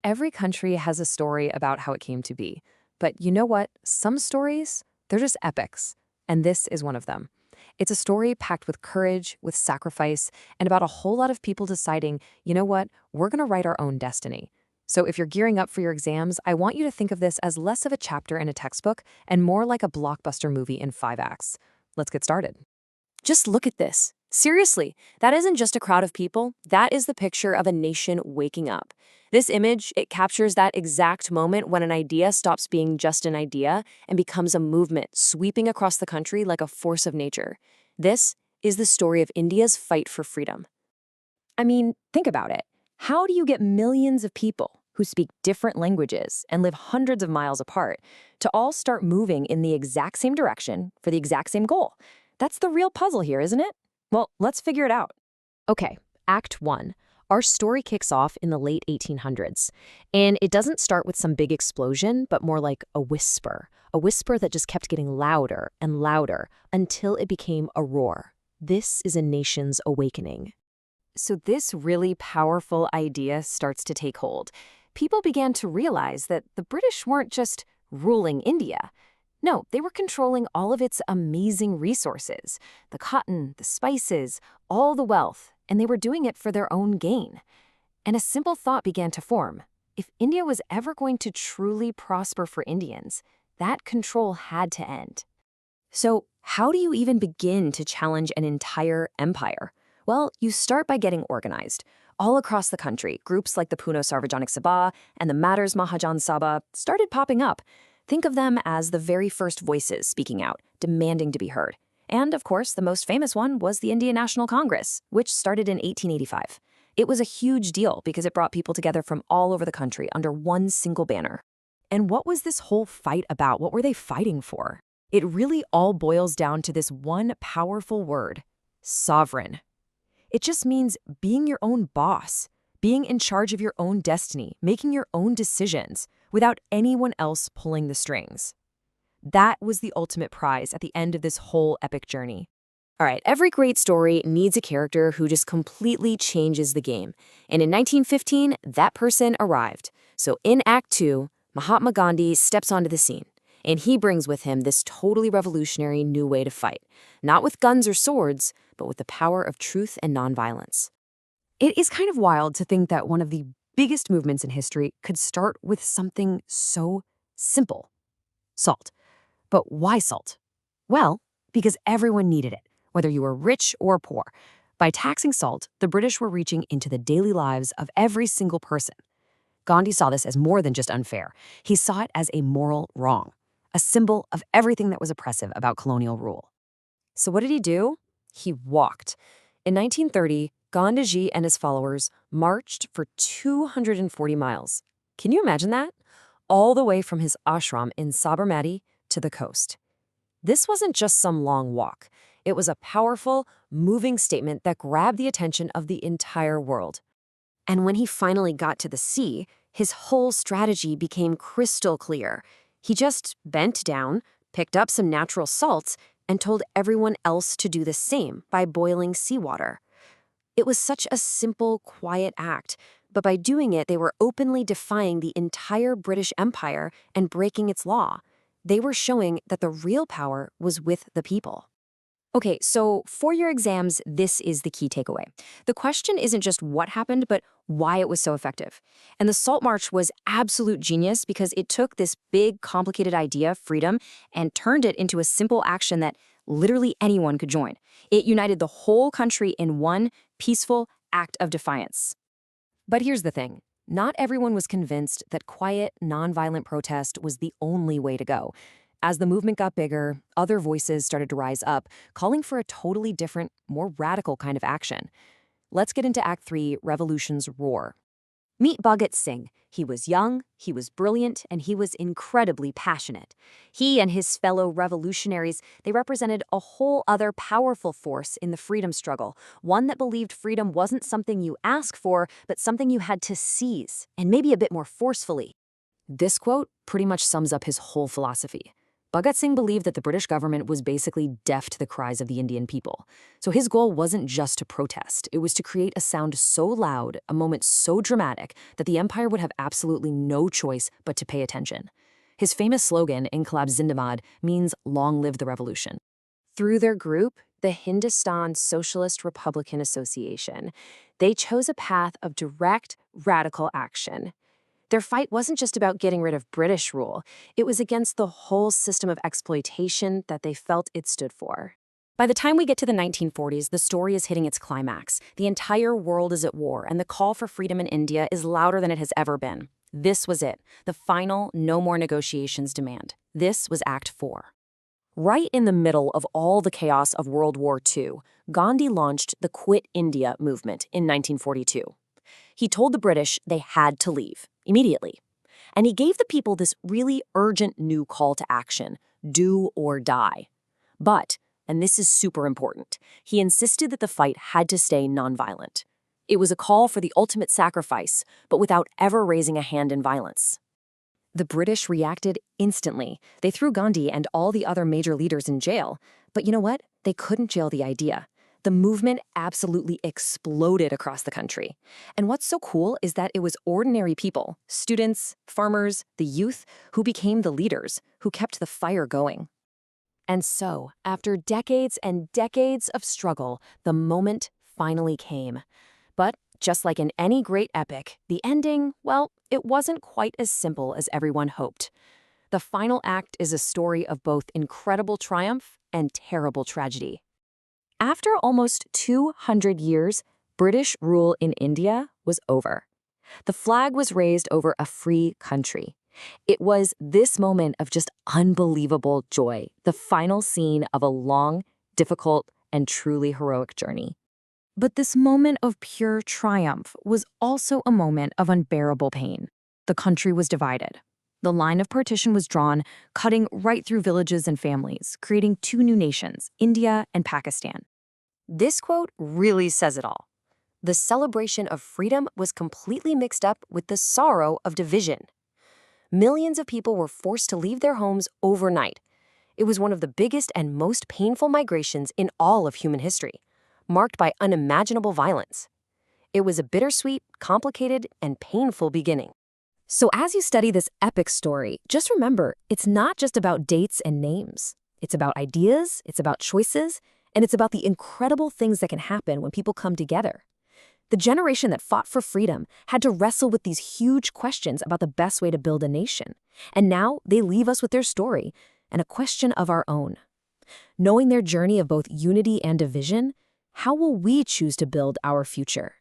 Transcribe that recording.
every country has a story about how it came to be. But you know what? Some stories, they're just epics. And this is one of them. It's a story packed with courage, with sacrifice, and about a whole lot of people deciding, you know what? We're going to write our own destiny. So if you're gearing up for your exams, I want you to think of this as less of a chapter in a textbook and more like a blockbuster movie in 5 acts. Let's get started. Just look at this. Seriously, that isn't just a crowd of people. That is the picture of a nation waking up. This image, it captures that exact moment when an idea stops being just an idea and becomes a movement sweeping across the country like a force of nature. This is the story of India's fight for freedom. I mean, think about it. How do you get millions of people who speak different languages and live hundreds of miles apart to all start moving in the exact same direction for the exact same goal? That's the real puzzle here, isn't it? Well, let's figure it out. Okay, Act 1. Our story kicks off in the late 1800s. And it doesn't start with some big explosion, but more like a whisper that just kept getting louder and louder until it became a roar. This is a nation's awakening. So this really powerful idea starts to take hold. People began to realize that the British weren't just ruling India. No, they were controlling all of its amazing resources, the cotton, the spices, all the wealth, and they were doing it for their own gain. And a simple thought began to form. If India was ever going to truly prosper for Indians, that control had to end. So how do you even begin to challenge an entire empire? Well, you start by getting organized. All across the country, groups like the Puno Sarvajanik Sabha and the Matters Mahajan Sabha started popping up. Think of them as the very first voices speaking out, demanding to be heard. And, of course, the most famous one was the Indian National Congress, which started in 1885. It was a huge deal because it brought people together from all over the country under one single banner. And what was this whole fight about? What were they fighting for? It really all boils down to this one powerful word: sovereign. It just means being your own boss, being in charge of your own destiny, making your own decisions, without anyone else pulling the strings. That was the ultimate prize at the end of this whole epic journey. All right, every great story needs a character who just completely changes the game. And in 1915, that person arrived. So in Act 2, Mahatma Gandhi steps onto the scene. And he brings with him this totally revolutionary new way to fight. Not with guns or swords, but with the power of truth and nonviolence. It is kind of wild to think that one of the biggest movements in history could start with something so simple: salt. But why salt? Well, because everyone needed it, whether you were rich or poor. By taxing salt, the British were reaching into the daily lives of every single person. Gandhi saw this as more than just unfair. He saw it as a moral wrong, a symbol of everything that was oppressive about colonial rule. So what did he do? He walked. In 1930, Gandhiji and his followers marched for 240 miles. Can you imagine that? All the way from his ashram in Sabarmati to the coast. This wasn't just some long walk. It was a powerful, moving statement that grabbed the attention of the entire world. And when he finally got to the sea, his whole strategy became crystal clear. He just bent down, picked up some natural salts, and told everyone else to do the same by boiling seawater. It was such a simple, quiet act, but by doing it, they were openly defying the entire British Empire and breaking its law. They were showing that the real power was with the people. Okay, so for your exams, this is the key takeaway. The question isn't just what happened, but why it was so effective. And the Salt March was absolute genius because it took this big, complicated idea, freedom, and turned it into a simple action that literally anyone could join. It united the whole country in one peaceful act of defiance. But here's the thing. Not everyone was convinced that quiet, nonviolent protest was the only way to go. As the movement got bigger, other voices started to rise up, calling for a totally different, more radical kind of action. Let's get into Act 3, Revolution's Roar. Meet Bhagat Singh. He was young, he was brilliant, and he was incredibly passionate. He and his fellow revolutionaries, they represented a whole other powerful force in the freedom struggle, one that believed freedom wasn't something you ask for, but something you had to seize, and maybe a bit more forcefully. This quote pretty much sums up his whole philosophy. Bhagat Singh believed that the British government was basically deaf to the cries of the Indian people. So his goal wasn't just to protest, it was to create a sound so loud, a moment so dramatic, that the empire would have absolutely no choice but to pay attention. His famous slogan, Inqilab Zindabad, means long live the revolution. Through their group, the Hindustan Socialist Republican Association, they chose a path of direct, radical action. Their fight wasn't just about getting rid of British rule, it was against the whole system of exploitation that they felt it stood for. By the time we get to the 1940s, the story is hitting its climax. The entire world is at war, and the call for freedom in India is louder than it has ever been. This was it, the final no more negotiations demand. This was Act 4. Right in the middle of all the chaos of World War II, Gandhi launched the Quit India movement in 1942. He told the British they had to leave, immediately. And he gave the people this really urgent new call to action, do or die. But, and this is super important, he insisted that the fight had to stay nonviolent. It was a call for the ultimate sacrifice, but without ever raising a hand in violence. The British reacted instantly. They threw Gandhi and all the other major leaders in jail. But you know what? They couldn't jail the idea. The movement absolutely exploded across the country. And what's so cool is that it was ordinary people, students, farmers, the youth, who became the leaders, who kept the fire going. And so, after decades and decades of struggle, the moment finally came. But just like in any great epic, the ending, well, it wasn't quite as simple as everyone hoped. The final act is a story of both incredible triumph and terrible tragedy. After almost 200 years, British rule in India was over. The flag was raised over a free country. It was this moment of just unbelievable joy, the final scene of a long, difficult, and truly heroic journey. But this moment of pure triumph was also a moment of unbearable pain. The country was divided. The line of partition was drawn, cutting right through villages and families, creating two new nations, India and Pakistan. This quote really says it all. The celebration of freedom was completely mixed up with the sorrow of division. Millions of people were forced to leave their homes overnight. It was one of the biggest and most painful migrations in all of human history, marked by unimaginable violence. It was a bittersweet, complicated, and painful beginning. So as you study this epic story, just remember, it's not just about dates and names. It's about ideas, it's about choices, and it's about the incredible things that can happen when people come together. The generation that fought for freedom had to wrestle with these huge questions about the best way to build a nation. And now they leave us with their story and a question of our own. Knowing their journey of both unity and division, how will we choose to build our future?